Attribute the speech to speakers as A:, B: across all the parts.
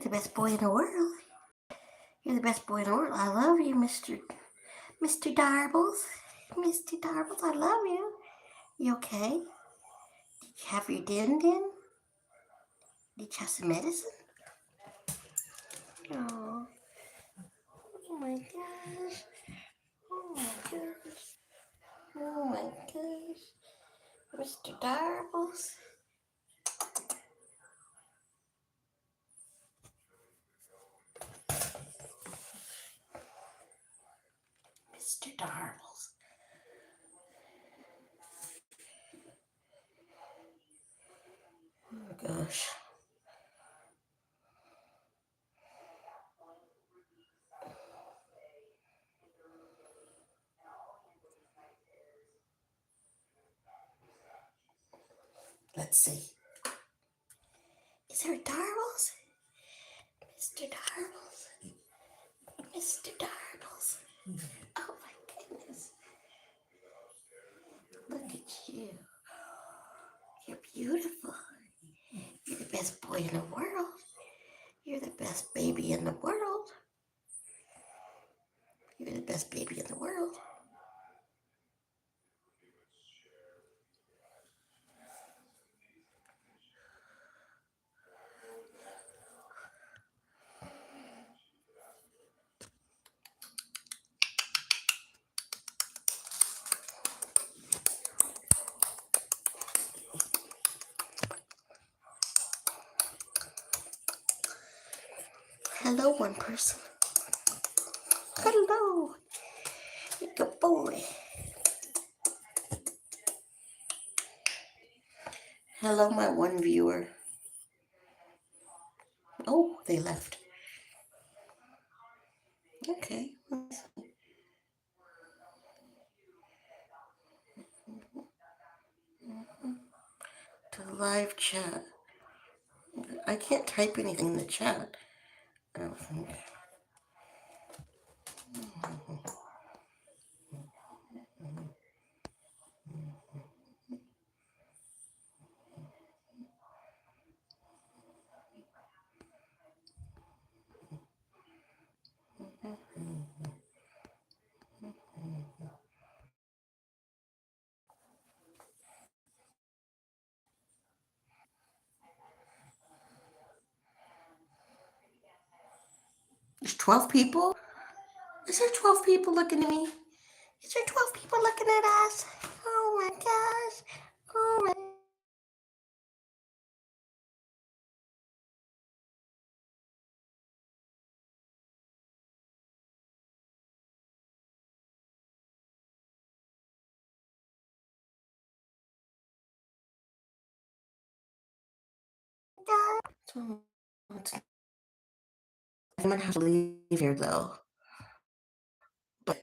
A: You're the best boy in the world. You're the best boy in the world. I love you, Mr. Darbles. Mr. Darbles, I love you. You okay? Did you have your din? Did you have some medicine? Oh, oh my gosh. Oh my gosh. Oh my gosh. Mr. Darbles. Mr. Darbles. Oh gosh. Let's see. Is there a Darbles? Mr. Darbles. Mr. Darbles. Oh my goodness. Look at you. You're beautiful. You're the best boy in the world. You're the best baby in the world. You're the best baby in the world. Hello, one person. Hello. Good boy. Hello, my one viewer. Oh, they left. Okay. To the live chat. I can't type anything in the chat. I don't think. There's 12 people? Is there 12 people looking at me? Is there 12 people looking at us? Oh my gosh. Oh my god. So, I'm gonna have to leave here though. But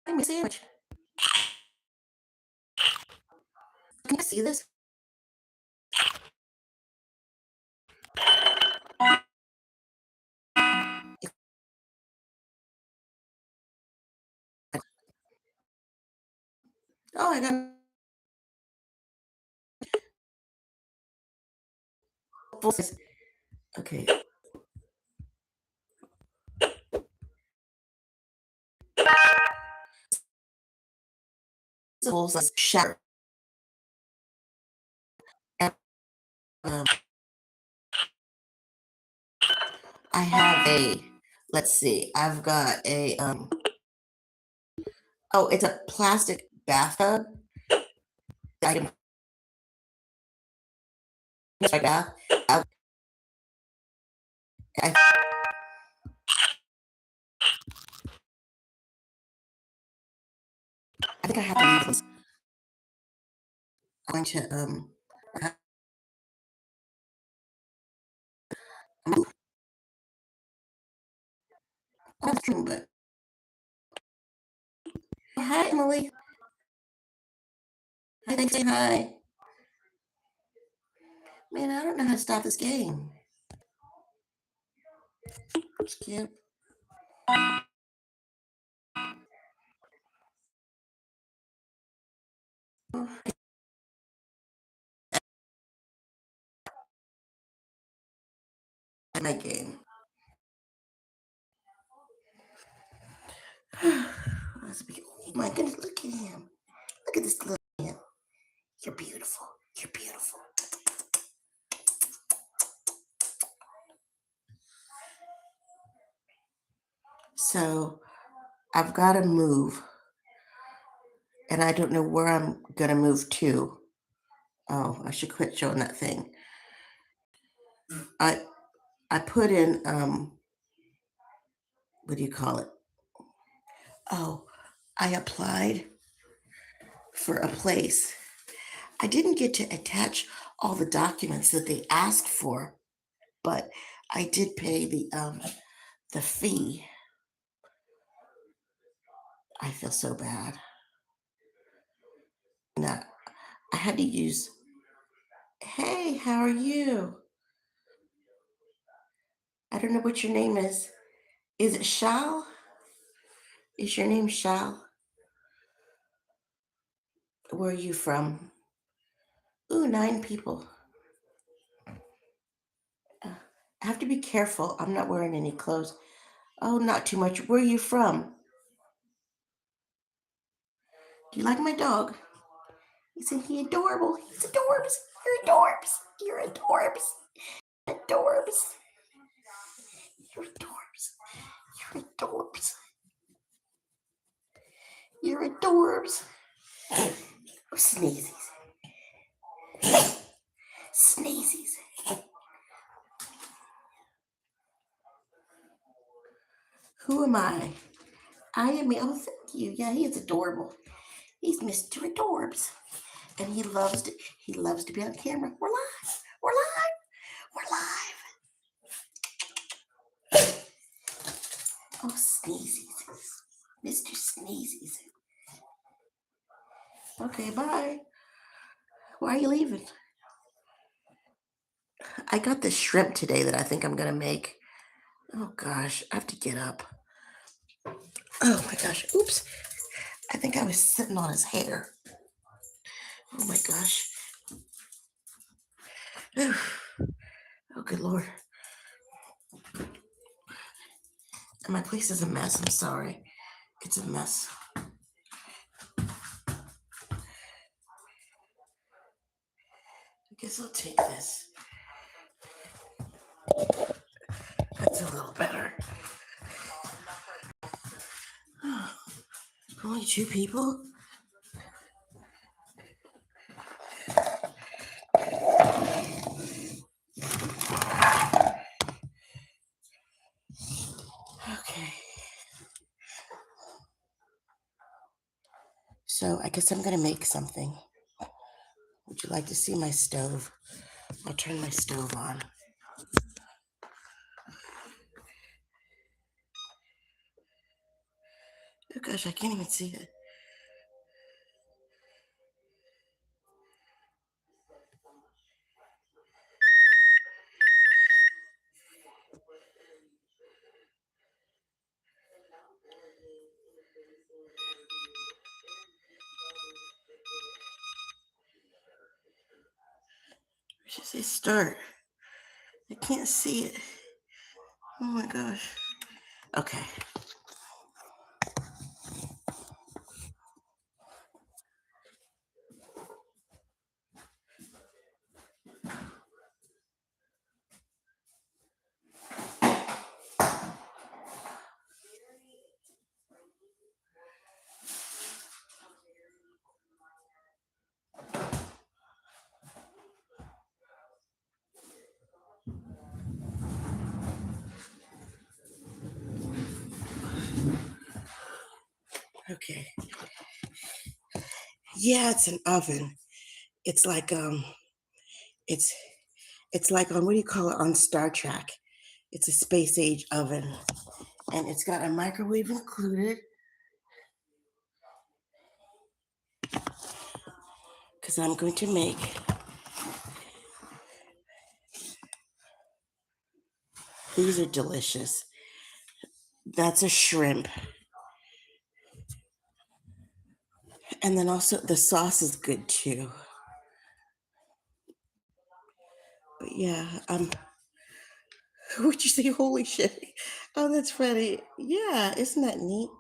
A: give me a sandwich. Can you see this? Oh, I got full size. Okay. Full size shatter. And, um, I have a. Let's see. I've got a. Oh, it's a plastic bathtub. I can use my bath. I, I think I have to leave this. I'm going to that's true, but hi Emily. Hi, thanks, say hi. Man, I don't know how to stop this game. Skip. My game. Oh my goodness, look at him. Look at this little man. You're beautiful. You're beautiful. So I've got to move, and I don't know where I'm going to move to. Oh, I should quit showing that thing. I I put in what do you call it? Oh, I applied for a place. I didn't get to attach all the documents that they asked for, but I did pay the fee. I feel so bad. No, I had to use. Hey, how are you? I don't know what your name is. Is it Shal? Is your name Shal? Where are you from? Ooh, 9 people. I have to be careful. I'm not wearing any clothes. Oh, not too much. Where are you from? Do you like my dog? Isn't he adorable? He's adorbs. You're adorbs. You're adorbs. Adorbs. You're adorbs. You're adorbs. You're adorbs. Oh, sneezies. Sneezies. Who am I? I am. Oh, thank you. Yeah, he is adorable. He's Mr. Adorbs, and He loves to be on camera. We're live. We're live. We're live. Oh, sneezies. Mr. Sneezies. Okay, bye. Why are you leaving? I got this shrimp today that I think I'm gonna make. Oh gosh, I have to get up. Oh my gosh. Oops. I think I was sitting on his hair. Oh my gosh. Oh, good Lord. My place is a mess. I'm sorry. It's a mess. I guess I'll take this. That's a little better. Only 2 people? Okay. So I guess I'm gonna make something. Would you like to see my stove? I'll turn my stove on. Oh gosh, I can't even see it. Where should say start? I can't see it. Oh my gosh. Okay. Okay. Yeah, it's an oven. It's like it's it's like on what do you call it on Star Trek? It's a space age oven. And it's got a microwave included. Because I'm going to make these are delicious. That's a shrimp.
B: And then also the sauce is good too. But yeah, would you say holy shit? Oh, that's funny. Yeah, isn't that neat?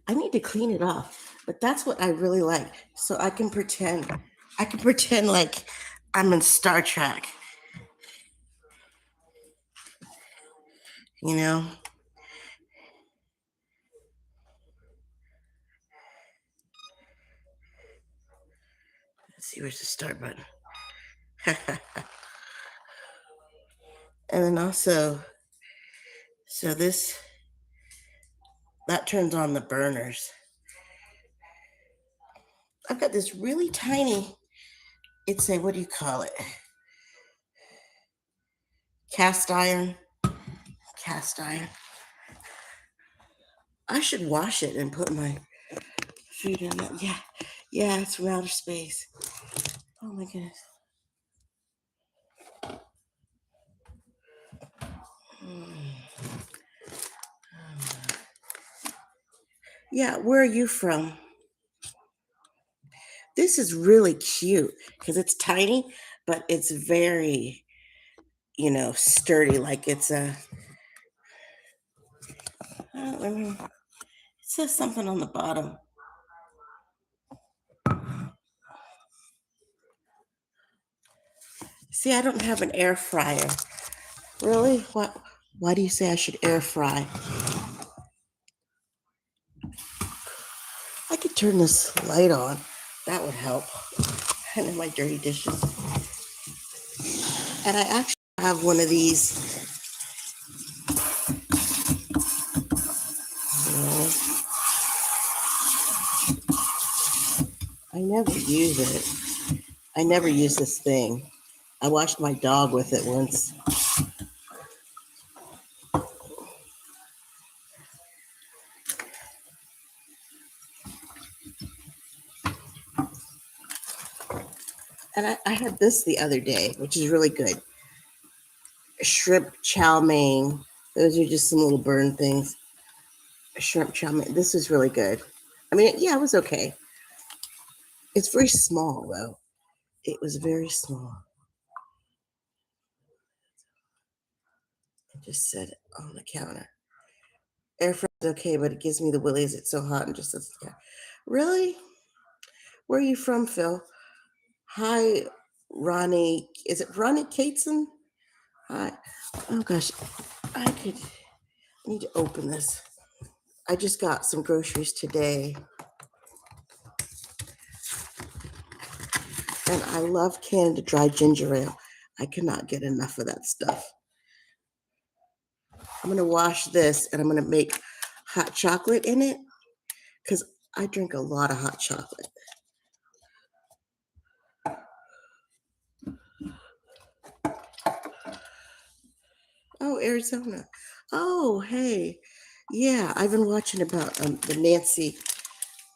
B: I need to clean it off, but that's what I really like. So I can pretend like I'm in Star Trek. You know? Let's see, where's the start button? And then also, so that turns on the burners. I've got this really tiny, it's a, what do you call it? Cast iron. Cast iron. I should wash it and put my food in it. Yeah. Yeah, it's from outer space. Oh my goodness. Yeah, where are you from? This is really cute because it's tiny, but it's very, sturdy. Like it's a, I don't remember. It says something on the bottom. See, I don't have an air fryer. Really? What? Why do you say I should air fry? I could turn this light on. That would help. And then my dirty dishes. And I actually have one of these. I never use it. I never use this thing. I washed my dog with it once. And I had this the other day, which is really good. Shrimp chow mein. Those are just some little burn things. Shrimp chow mein. This is really good. I mean, yeah, it was okay. It's very small, though. It was very small. I just set it on the counter. Air fry is okay, but it gives me the willies. It's so hot and just sits there. Really? Where are you from, Phil? Hi, Ronnie. Is it Ronnie Cateson? Hi. Oh gosh, I need to open this. I just got some groceries today. And I love Canada Dry ginger ale. I cannot get enough of that stuff. I'm going to wash this and I'm going to make hot chocolate in it because I drink a lot of hot chocolate. Oh, Arizona. Oh, hey. Yeah, I've been watching about the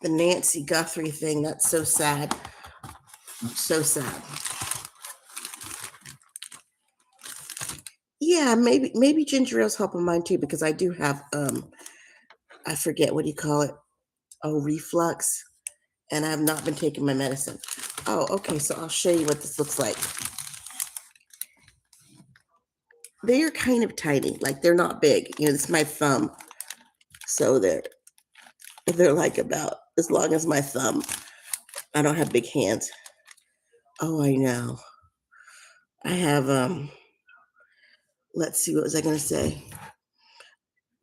B: Nancy Guthrie thing. That's so sad. So sad. Yeah, maybe ginger ale's helping mine too because I do have I forget what do you call it? Oh, reflux, and I have not been taking my medicine. Oh, okay. So I'll show you what this looks like. They are kind of tiny, like they're not big. This is my thumb, so they're like about as long as my thumb. I don't have big hands. Oh, I know. I have let's see, what was I gonna say?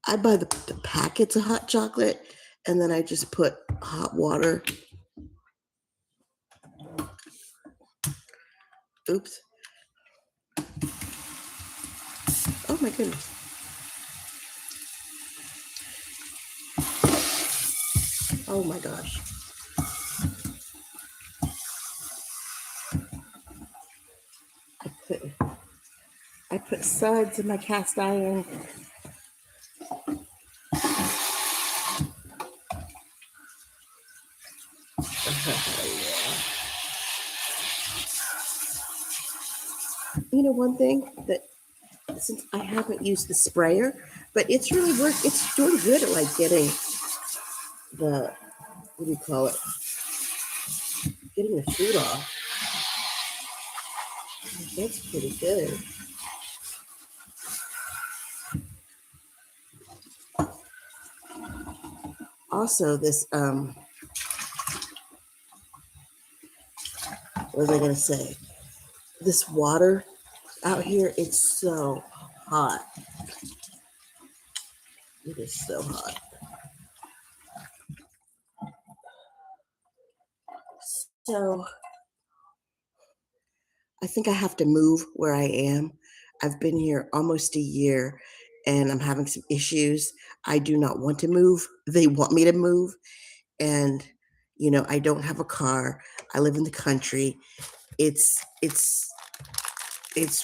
B: I buy the packets of hot chocolate and then I just put hot water. Oops. Oh my goodness. Oh my gosh. I put suds in my cast iron. One thing that since I haven't used the sprayer, but it's really it's doing good at like getting the what do you call it? Getting the food off. That's pretty good. Also, this what was I gonna say? This water out here, it's so hot. It is so hot. So I think I have to move where I am. I've been here almost a year and I'm having some issues. I do not want to move. They want me to move. And, I don't have a car. I live in the country. It's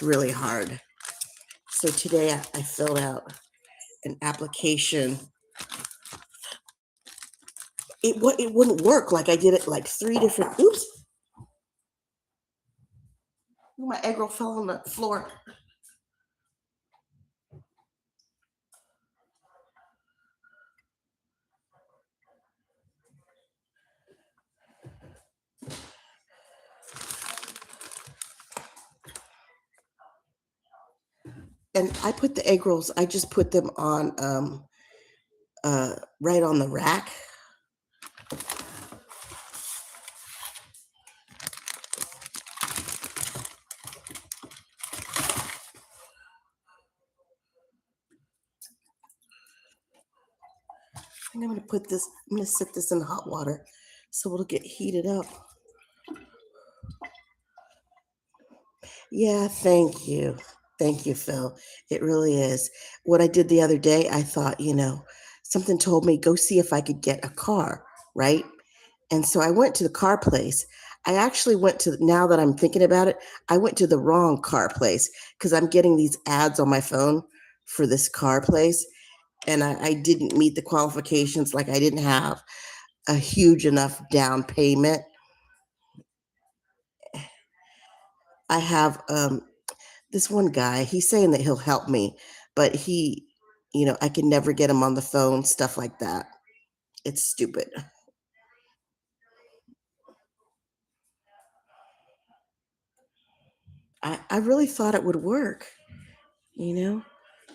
B: really hard. So today I filled out an application. It wouldn't work. Like I did it like 3 different. Oops. My egg roll fell on the floor. And I put the egg rolls. I just put them on right on the rack. And I'm going to set this in hot water so it'll get heated up. Yeah, thank you. Thank you, Phil. It really is. What I did the other day, I thought, something told me go see if I could get a car, right? And so I went to the car place. I actually went to, now that I'm thinking about it, I went to the wrong car place because I'm getting these ads on my phone for this car place. And I didn't meet the qualifications. Like I didn't have a huge enough down payment. I have this one guy, he's saying that he'll help me, but I can never get him on the phone, stuff like that. It's stupid. I really thought it would work, you know?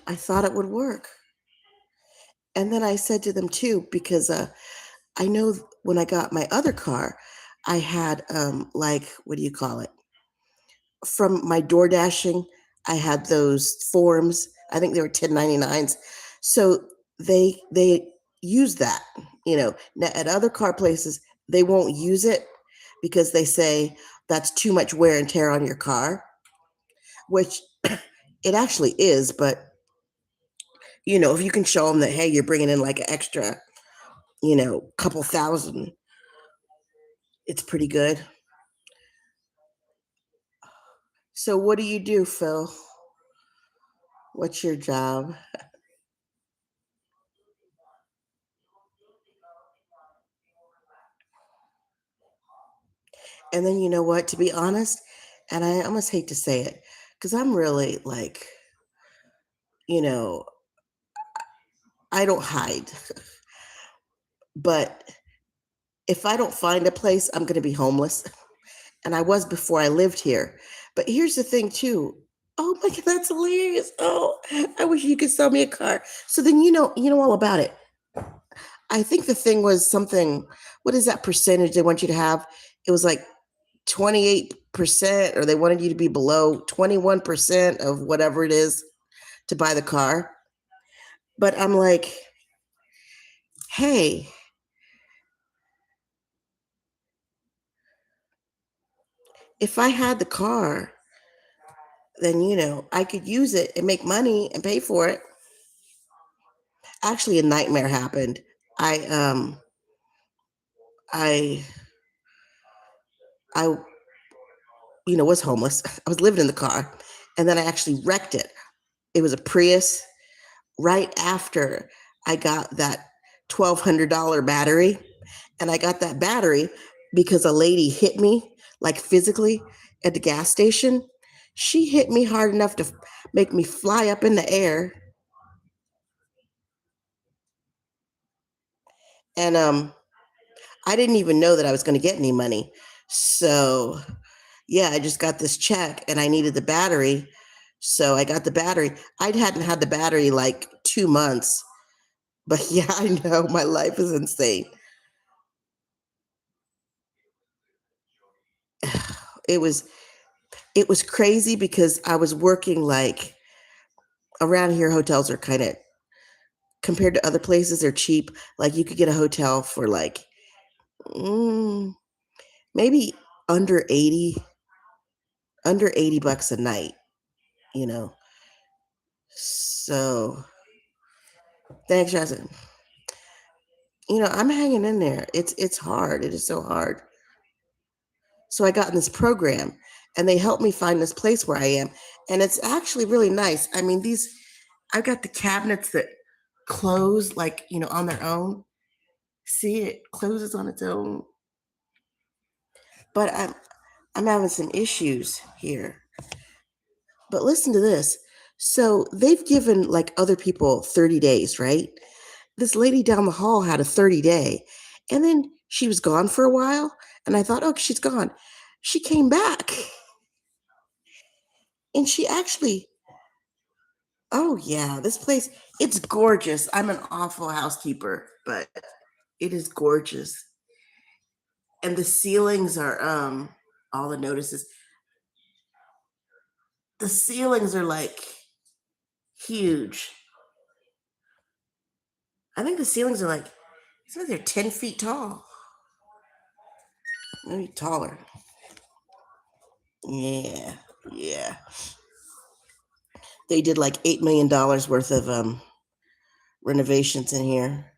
B: I thought it would work. And then I said to them too, because I know when I got my other car, I had like, what do you call it? From my door dashing, I had those forms. I think they were 1099s. So they use that, Now at other car places, they won't use it because they say that's too much wear and tear on your car, which it actually is, but if you can show them that, hey, you're bringing in like an extra, couple thousand, it's pretty good. So what do you do, Phil? What's your job? And then you know what? To be honest, and I almost hate to say it, because I'm really like, you know, I don't hide. But if I don't find a place, I'm going to be homeless. And I was before I lived here. But here's the thing, too. Oh my God, that's hilarious. Oh, I wish you could sell me a car. So then you know all about it. I think the thing was something, what is that percentage they want you to have? It was like 28%, or they wanted you to be below 21% of whatever it is to buy the car. But I'm like, hey, if I had the car, then I could use it and make money and pay for it. Actually, a nightmare happened. I I I was homeless. I was living in the car, and then I actually wrecked it. It was a Prius. Right after I got that $1,200 battery, and I got that battery because a lady hit me, like physically, at the gas station. She hit me hard enough to make me fly up in the air. And I didn't even know that I was going to get any money. So, yeah, I just got this check and I needed the battery. So I got the battery. I hadn't had the battery like 2 months. But yeah, I know my life is insane. It was it was crazy because I was working like around here hotels are kind of compared to other places they're cheap. Like you could get a hotel for like mm, maybe under 80 under 80 bucks a night, you know. So, thanks Jasmine. I'm hanging in there. It's hard. It is so hard. So I got in this program and they helped me find this place where I am. And it's actually really nice. I mean, I've got the cabinets that close like, on their own. See, it closes on its own. But I'm having some issues here. But listen to this. So they've given like other people 30 days, right? This lady down the hall had a 30-day. And then she was gone for a while. And I thought, oh, she's gone. She came back. And she actually, oh yeah, this place, it's gorgeous. I'm an awful housekeeper, but it is gorgeous. And the ceilings are all the notices. The ceilings are like huge. I think the ceilings are like, it's like they're 10 feet tall. Maybe taller. Yeah, yeah. They did like $8 million worth of renovations in here.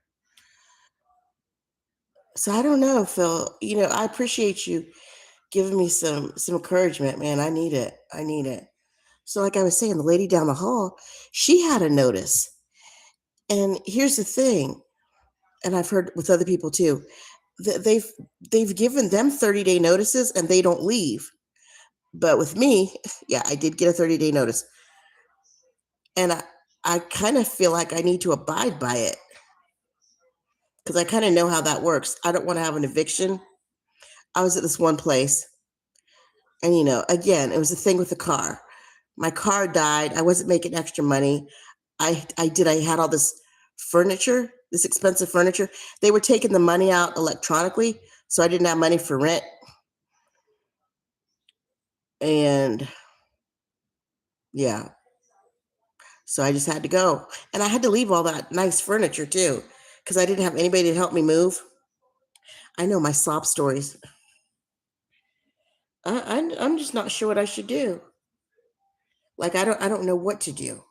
B: So I don't know, Phil. I appreciate you giving me some encouragement, man. I need it. I need it. So, like I was saying, the lady down the hall, she had a notice. And here's the thing, and I've heard with other people too, that they've given them 30-day notices and they don't leave. But with me, yeah, I did get a 30-day notice. And I kind of feel like I need to abide by it because I kind of know how that works. I don't want to have an eviction. I was at this one place, and again, it was the thing with the car. My car died. I wasn't making extra money. I had all this furniture, this expensive furniture. They were taking the money out electronically, so I didn't have money for rent. And yeah, so I just had to go. And I had to leave all that nice furniture too, because I didn't have anybody to help me move. I know my sob stories. I'm just not sure what I should do. Like I don't know what to do.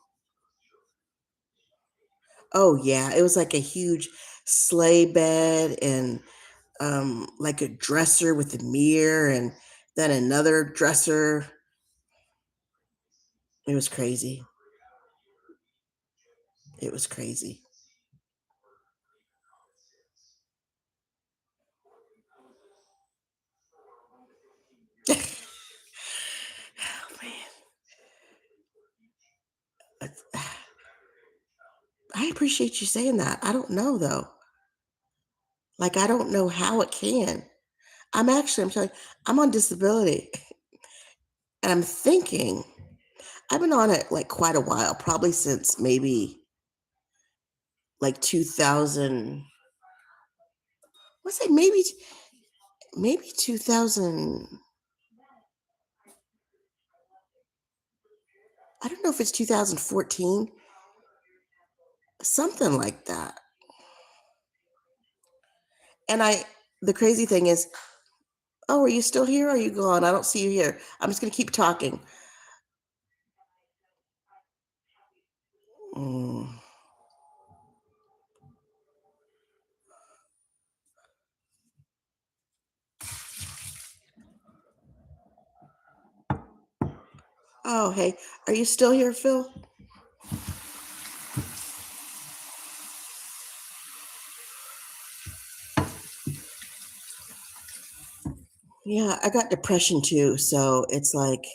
B: Oh yeah, it was like a huge sleigh bed and like a dresser with a mirror and then another dresser. It was crazy. It was crazy. Oh man. I appreciate you saying that. I don't know though. Like I don't know how it can. I'm telling you, I'm on disability and I'm thinking I've been on it like quite a while, probably since maybe like 2000. What's it? Maybe 2000. I don't know if it's 2014, something like that. And the crazy thing is, oh, are you still here? Or are you gone? I don't see you here. I'm just gonna keep talking. Mm. Oh, hey, are you still here, Phil? Yeah, I got depression too, so it's like,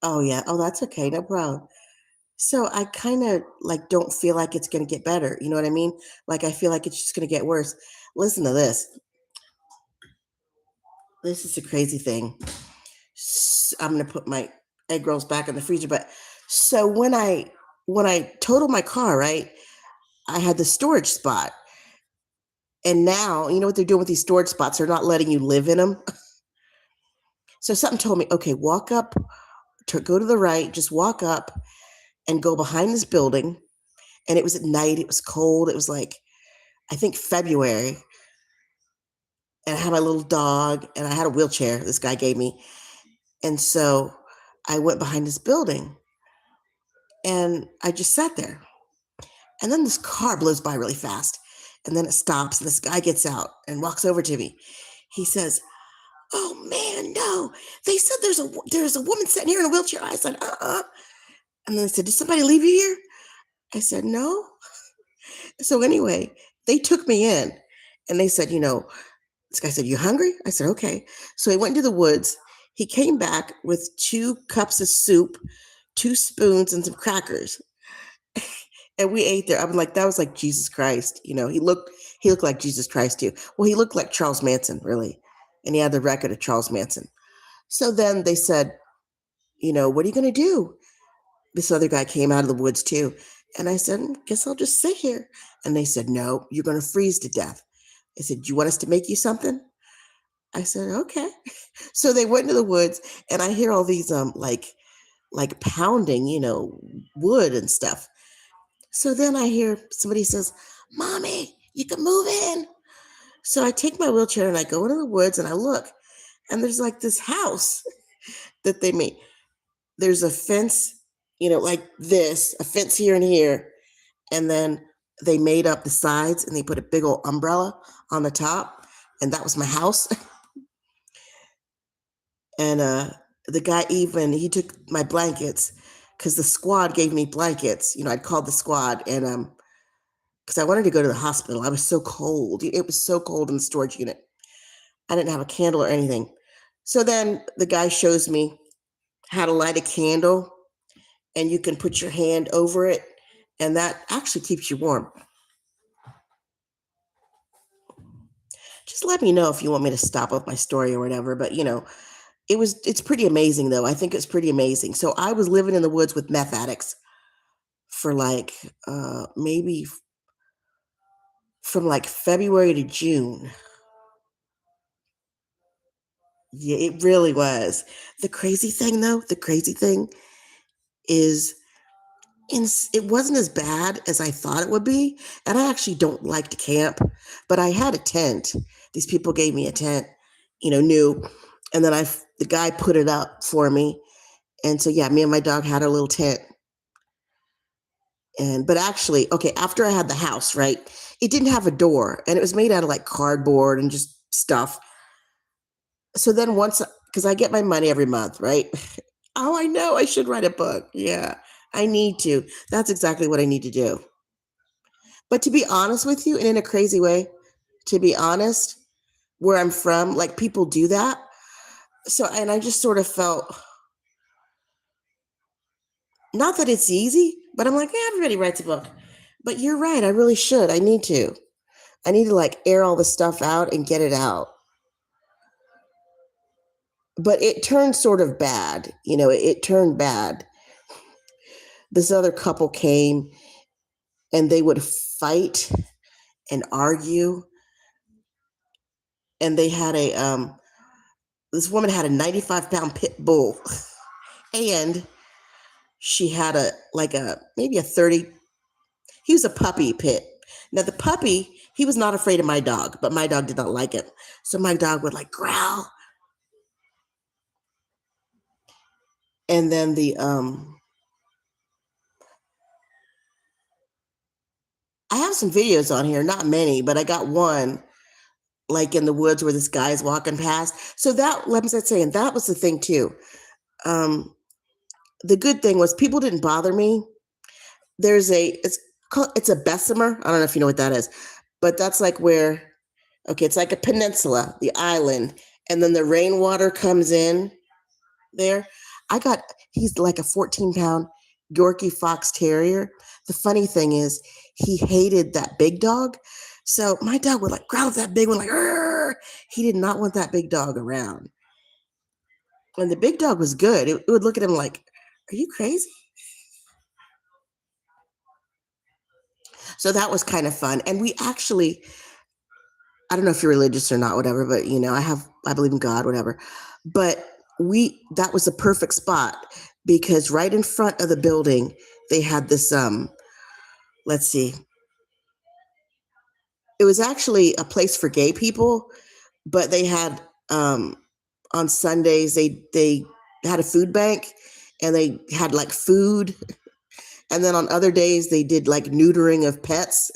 B: oh yeah, oh that's okay, no problem. So I kind of like don't feel like it's going to get better. You know what I mean? Like I feel like it's just going to get worse. Listen to this. This is a crazy thing. I'm going to put my egg rolls back in the freezer. But so when I totaled my car, right, I had the storage spot. And now, you know what they're doing with these storage spots? They're not letting you live in them. So something told me, okay, walk up, go to the right, just walk up and go behind this building. And it was at night. It was cold. It was like, I think February. And I had my little dog and I had a wheelchair this guy gave me. And so I went behind this building and I just sat there. And then this car blows by really fast. And then it stops and this guy gets out and walks over to me. He says, "Oh man, no. They said there's a woman sitting here in a wheelchair." I said, "Uh-uh." And then they said, "Did somebody leave you here?" I said, "No." So anyway, they took me in and they said, this guy said, "You hungry?" I said, "Okay." So he went into the woods. He came back with 2 cups of soup, 2 spoons, and some crackers. And we ate there. I'm like, that was like Jesus Christ. He looked like Jesus Christ too. Well, he looked like Charles Manson, really. And he had the record of Charles Manson. So then they said, "What are you going to do?" This other guy came out of the woods too. And I said, "Guess I'll just sit here." And they said, "No, you're going to freeze to death." I said, "Do you want us to make you something?" I said, "Okay." So they went into the woods and I hear all these like pounding, wood and stuff. So then I hear somebody says, "Mommy, you can move in." So I take my wheelchair and I go into the woods and I look and there's like this house that they made. There's a fence, like this, a fence here and here. And then they made up the sides and they put a big old umbrella on the top. And that was my house. And the guy he took my blankets because the squad gave me blankets. I'd called the squad and because I wanted to go to the hospital. I was so cold. It was so cold in the storage unit. I didn't have a candle or anything. So then the guy shows me how to light a candle and you can put your hand over it and that actually keeps you warm. Just let me know if you want me to stop up my story or whatever. But it's pretty amazing though. I think it's pretty amazing. So I was living in the woods with meth addicts for like maybe from like February to June. Yeah, it really was. The crazy thing is it wasn't as bad as I thought it would be. And I actually don't like to camp, but I had a tent. These people gave me a tent, new. And then the guy put it up for me. And so, yeah, me and my dog had a little tent. But actually, okay, after I had the house, right, it didn't have a door and it was made out of like cardboard and just stuff. So then because I get my money every month, right? Oh, I know. I should write a book. Yeah, I need to. That's exactly what I need to do. But to be honest with you, and in a crazy way, to be honest, where I'm from, like people do that. So, and I just sort of felt, not that it's easy, but I'm like, yeah, everybody writes a book. But you're right. I really should. I need to. I need to like air all the stuff out and get it out. But it turned sort of bad. It turned bad. This other couple came and they would fight and argue. And they had this woman had a 95-pound pit bull and she had maybe a 30, he was a puppy pit. Now the puppy, he was not afraid of my dog, but my dog did not like it. So my dog would like growl. And then I have some videos on here, not many, but I got one like in the woods where this guy's walking past. So that, let me start saying, that was the thing too. The good thing was people didn't bother me. It's a Bessemer. I don't know if you know what that is, but that's like where, okay, it's like a peninsula, the island, and then the rainwater comes in there. He's like a 14-pound Yorkie Fox Terrier. The funny thing is, he hated that big dog. So my dog would like growl at that big one, like, "Arr!" He did not want that big dog around. And the big dog was good. It would look at him like, "Are you crazy?" So that was kind of fun. And we actually, I don't know if you're religious or not, whatever, but I believe in God, whatever. But that was a perfect spot because right in front of the building, they had this, let's see, it was actually a place for gay people, but they had, on Sundays, they had a food bank and they had like food. And then on other days, they did like neutering of pets.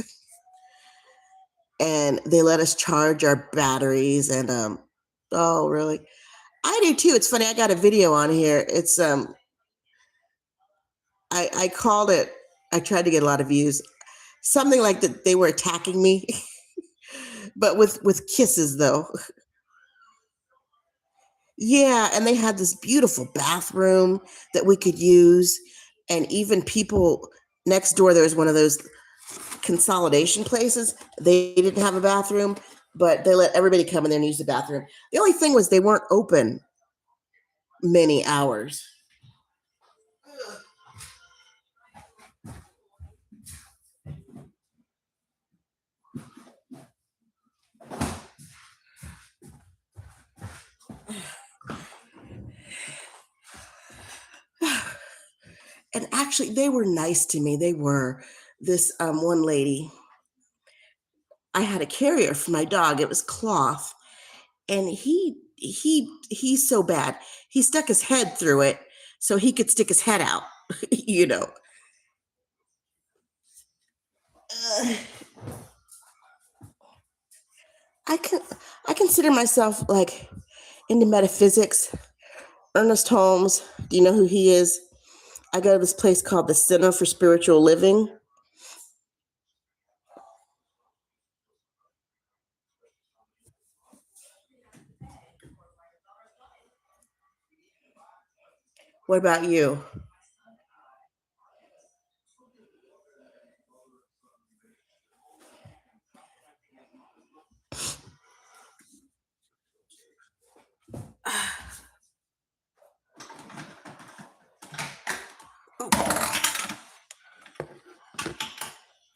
B: And they let us charge our batteries. And oh, really? I do too. It's funny. I got a video on here. It's I called it. I tried to get a lot of views. Something like that. They were attacking me, but with kisses though. Yeah, and they had this beautiful bathroom that we could use, and even people next door. There was one of those consolidation places. They didn't have a bathroom, but they let everybody come in there and use the bathroom. The only thing was they weren't open many hours. And actually, they were nice to me. They were. This one lady, I had a carrier for my dog. It was cloth, and he's so bad. He stuck his head through it so he could stick his head out. you know. Uh, I consider myself like into metaphysics. Ernest Holmes. Do you know who he is? I go to this place called the Center for Spiritual Living. What about you?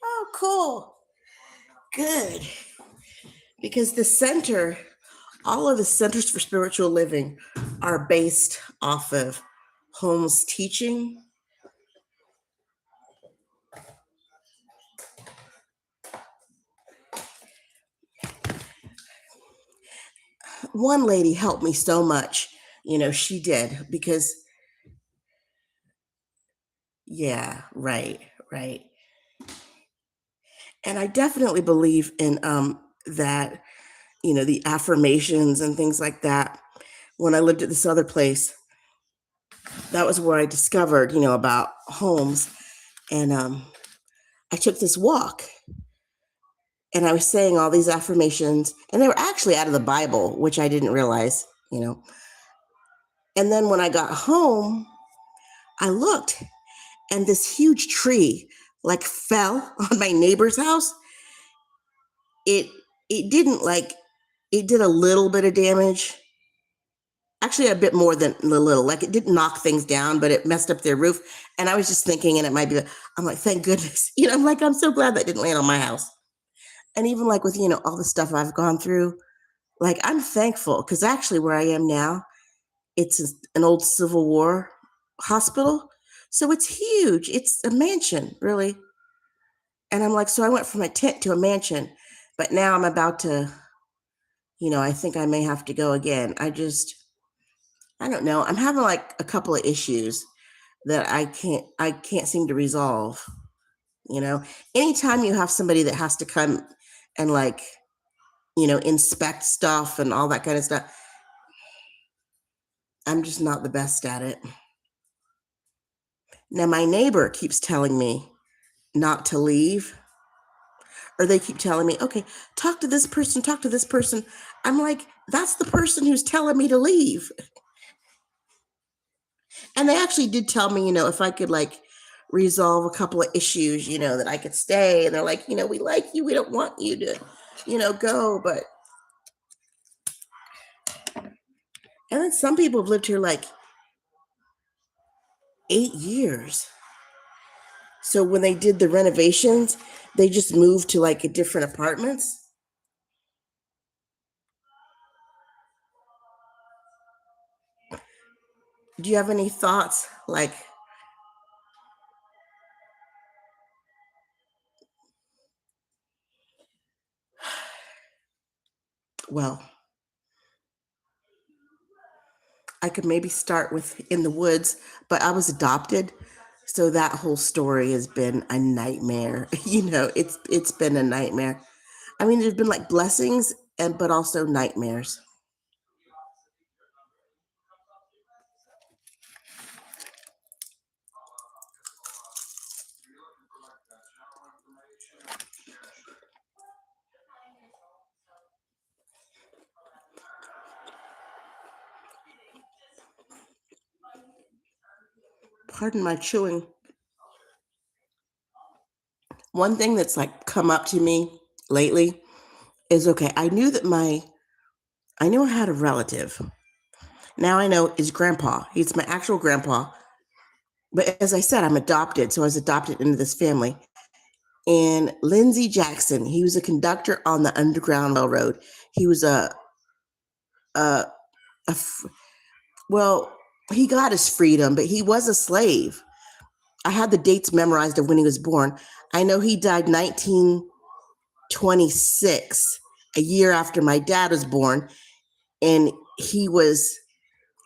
B: Oh, cool. Good. Because all of the centers for spiritual living are based off of Holmes' teaching. One lady helped me so much. She did because, yeah, right, right. And I definitely believe in that, the affirmations and things like that. When I lived at this other place, that was where I discovered, about Holmes. And I took this walk and I was saying all these affirmations, and they were actually out of the Bible, which I didn't realize. And then when I got home, I looked, and this huge tree like fell on my neighbor's house. It it didn't like it did a little bit of damage. Actually, a bit more than a little. Like it didn't knock things down, but it messed up their roof. And I was just thinking, and it might be. I'm like, thank goodness. I'm like, I'm so glad that didn't land on my house. And even like with all the stuff I've gone through, like I'm thankful because actually where I am now, it's an old Civil War hospital, so it's huge. It's a mansion, really. And I'm like, so I went from a tent to a mansion, but now I'm about to, I think I may have to go again. I don't know. I'm having like a couple of issues that I can't seem to resolve. You know, anytime you have somebody that has to come and like, inspect stuff and all that kind of stuff, I'm just not the best at it. Now, my neighbor keeps telling me not to leave, or they keep telling me, okay, talk to this person, talk to this person. I'm like, that's the person who's telling me to leave. And they actually did tell me, if I could like resolve a couple of issues, that I could stay. And they're like, we like you. We don't want you to, go. But, and then some people have lived here like 8 years. So when they did the renovations, they just moved to like a different apartments. Do you have any thoughts? Like, well, I could maybe start with In the Woods, but I was adopted. So that whole story has been a nightmare. It's been a nightmare. I mean, there's been like blessings but also nightmares. Pardon my chewing. One thing that's like come up to me lately is, okay, I knew I had a relative. Now I know his grandpa. He's my actual grandpa. But as I said, I'm adopted. So I was adopted into this family. And Lindsey Jackson, he was a conductor on the Underground Railroad. He was a, a well, he got his freedom, but he was a slave. I had the dates memorized of when he was born. I know he died 1926, a year after my dad was born, and he was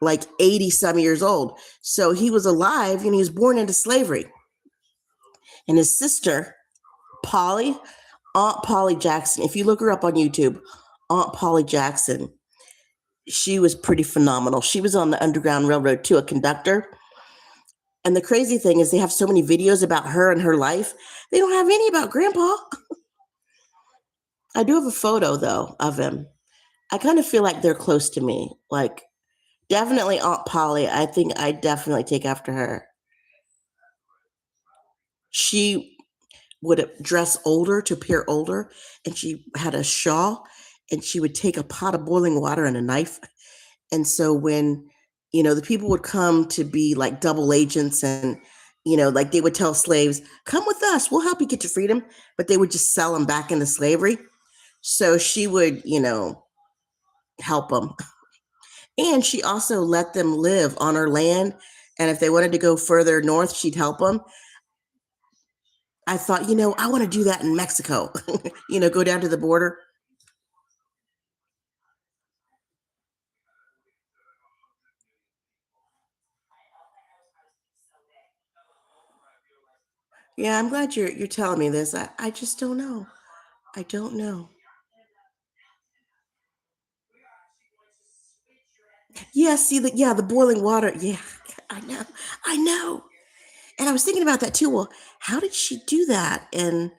B: like 80 some years old. So he was alive and he was born into slavery. And his sister, Polly, Aunt Polly Jackson, if you look her up on YouTube, Aunt Polly Jackson, she was pretty phenomenal. She was on the Underground Railroad too, a conductor. And the crazy thing is they have so many videos about her and her life. They don't have any about Grandpa. I do have a photo though of him. I kind of feel like they're close to me. Like definitely Aunt Polly. I think I definitely take after her. She would dress older to appear older, and she had a shawl, and she would take a pot of boiling water and a knife. And so when, the people would come to be like double agents and, like they would tell slaves, come with us, we'll help you get to freedom. But they would just sell them back into slavery. So she would, help them. And she also let them live on her land. And if they wanted to go further north, she'd help them. I thought, I want to do that in Mexico, go down to the border. Yeah, I'm glad you're telling me this. I just don't know. I don't know. Yeah, see the boiling water. Yeah, I know. I know. And I was thinking about that too. Well, how did she do that? And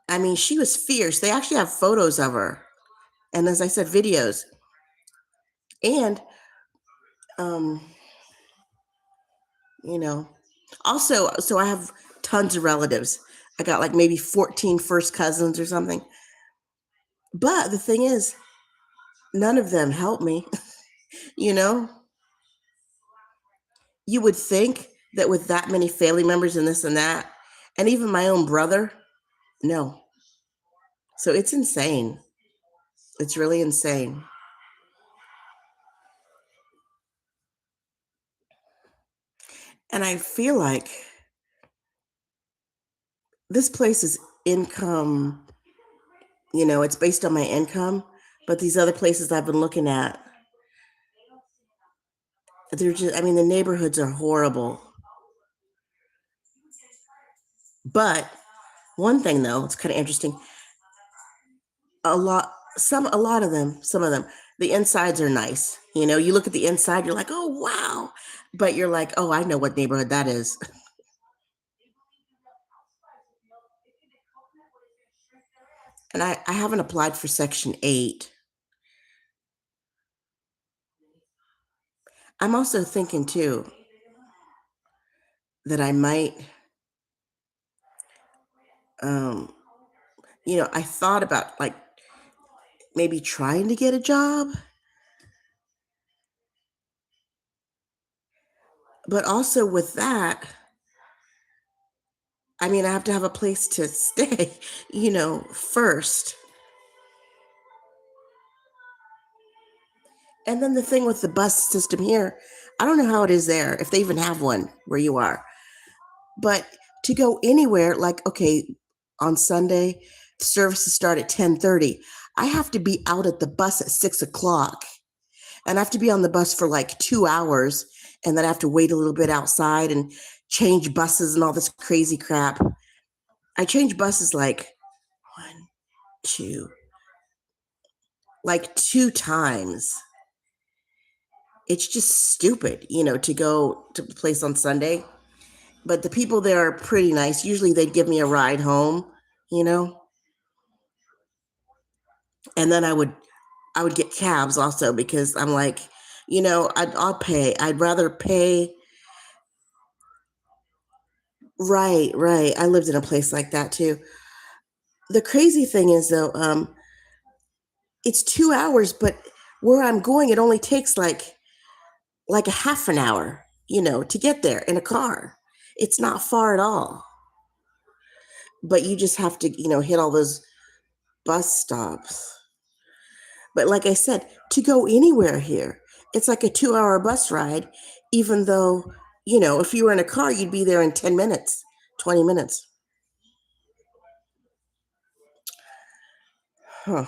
B: I mean, she was fierce. They actually have photos of her. And as I said, videos. And um, you know, also, so I have tons of relatives. I got like maybe 14 first cousins or something. But the thing is, none of them help me. you know, you would think that with that many family members and this and that, and even my own brother, no. So it's insane. It's really insane. And I feel like this place is income, it's based on my income. But these other places I've been looking at, they're just, I mean, the neighborhoods are horrible. But one thing though, it's kind of interesting. A lot of them, some of them, the insides are nice. You look at the inside, you're like, oh wow. But you're like, oh, I know what neighborhood that is. And I haven't applied for Section 8. I'm also thinking too, that I might, um, I thought about like maybe trying to get a job, but also with that, I mean, I have to have a place to stay, first. And then the thing with the bus system here, I don't know how it is there, if they even have one where you are, but to go anywhere, like, okay, on Sunday, the services start at 10:30. I have to be out at the bus at 6 o'clock, and I have to be on the bus for like 2 hours, and then I have to wait a little bit outside and change buses and all this crazy crap. I change buses like one, two, like two times. It's just stupid, to go to the place on Sunday. But the people there are pretty nice. Usually they'd give me a ride home, you know, and then I would get cabs also because I'm like, I'll pay. I'd rather pay. Right, right. I lived in a place like that too. The crazy thing is though, it's 2 hours, but where I'm going, it only takes like a half an hour, to get there in a car. It's not far at all. But you just have to, hit all those bus stops. But like I said, to go anywhere here, it's like a 2 hour bus ride, even though, if you were in a car, you'd be there in 10 minutes, 20 minutes. Huh.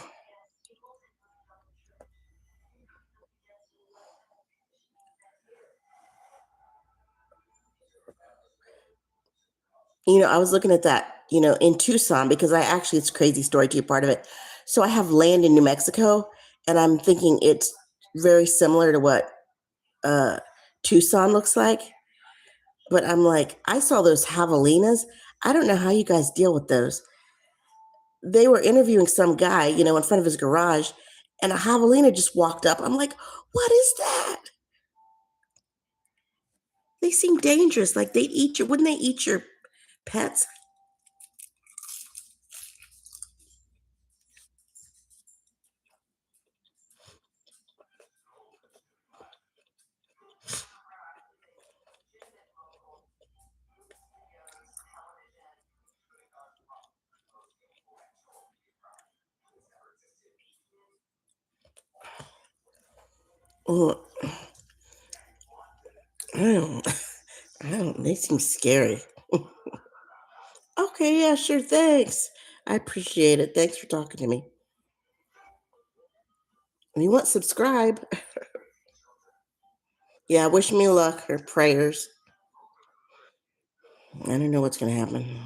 B: I was looking at that, in Tucson because it's a crazy story to part of it. So I have land in New Mexico, and I'm thinking it's very similar to what uh, Tucson looks like. But I'm like, I saw those javelinas. I don't know how you guys deal with those. They were interviewing some guy, in front of his garage, and a javelina just walked up. I'm like, what is that? They seem dangerous. Like they'd eat you. Wouldn't they eat your pets? Mm, I don't, I don't, they seem scary. Okay, yeah, sure, thanks. I appreciate it. Thanks for talking to me. If you want, subscribe. Yeah, wish me luck or prayers. I don't know what's going to happen.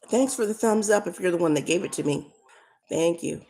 B: Thanks for the thumbs up if you're the one that gave it to me. Thank you.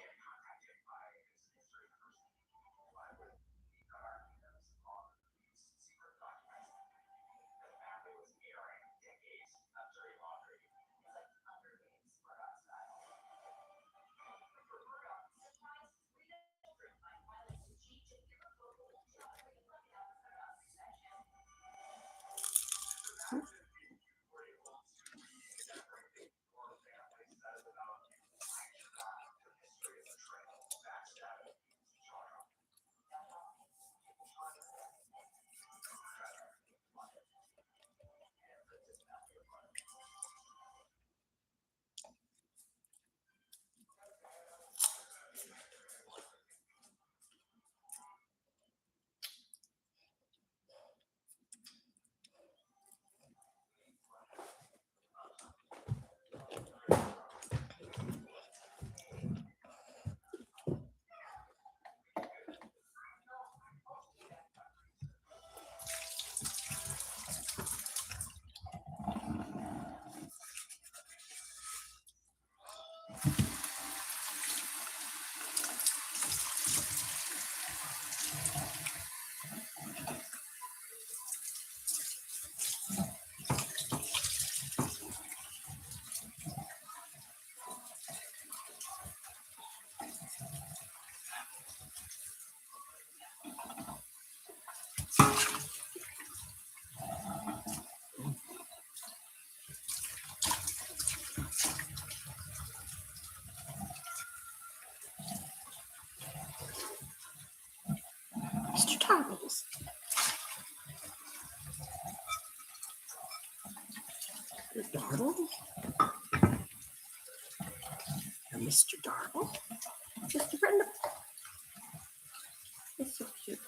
B: Mr. Darble. And Mr. Darble. Mr. Brenda. It's so cute.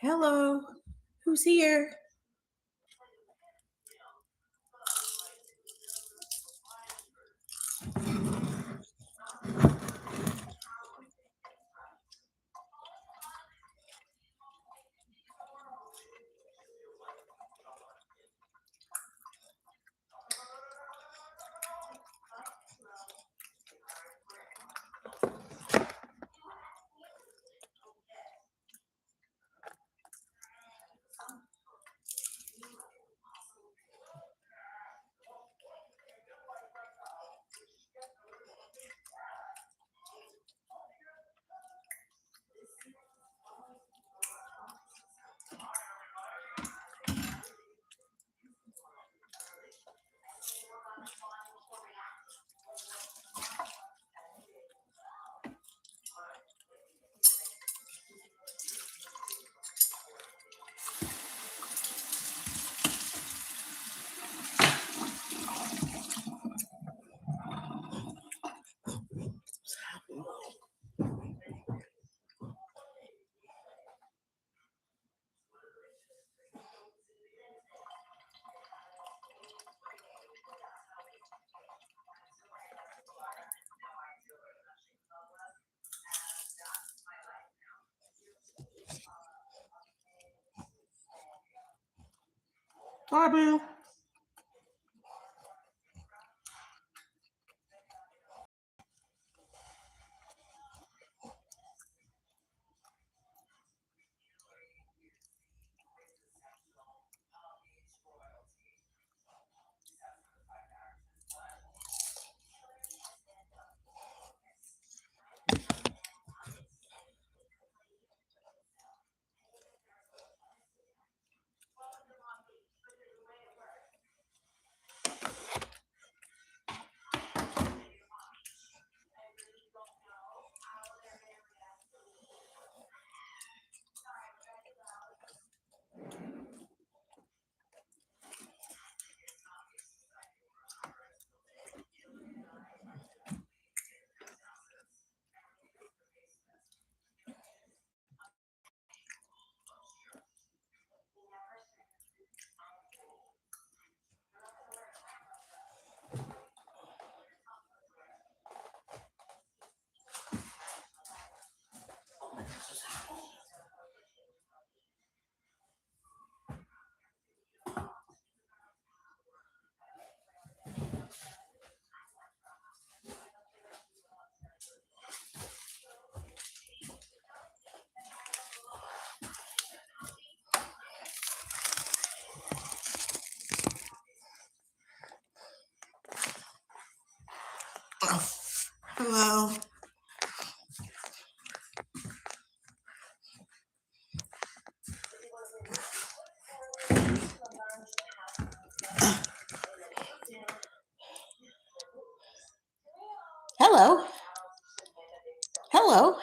B: Hello. Who's here? Bobby. Oh, hello. Hello. Hello.